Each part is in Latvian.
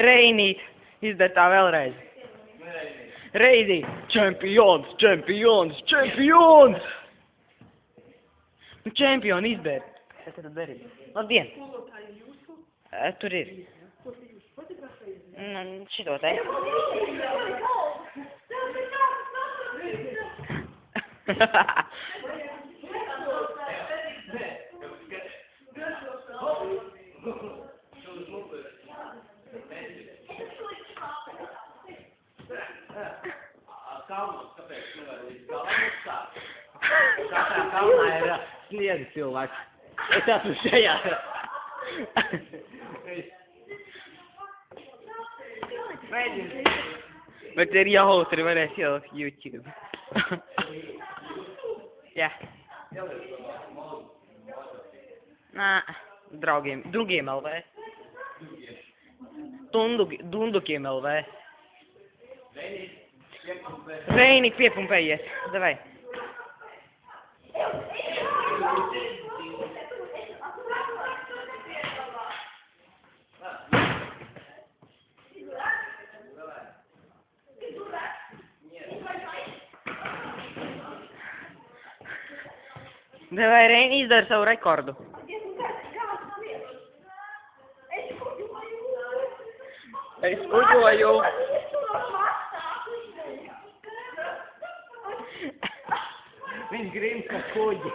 Reinīt, izdara tā vēlreiz. Reizī. Čempions, čempions, čempions! Nu, čempioni izdara. Kas tad darīt? Labdien! Tur ir. Šito te. Kalnos, kāpēc nevar līdz galam uzsākt? Katrā kalnā ir sniega cilvēks. Es esmu šajā. Bet ir jautri, varēs ielikt YouTube. Jā. Nā, drugiem LV. Dundukiem LV. Reinik piepumpējies. Davai. Davai, Reini izdara savu rekordu. Es kuģoju. Viņš grib kā kuģi.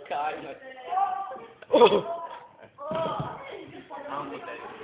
Kājas. Amputēt.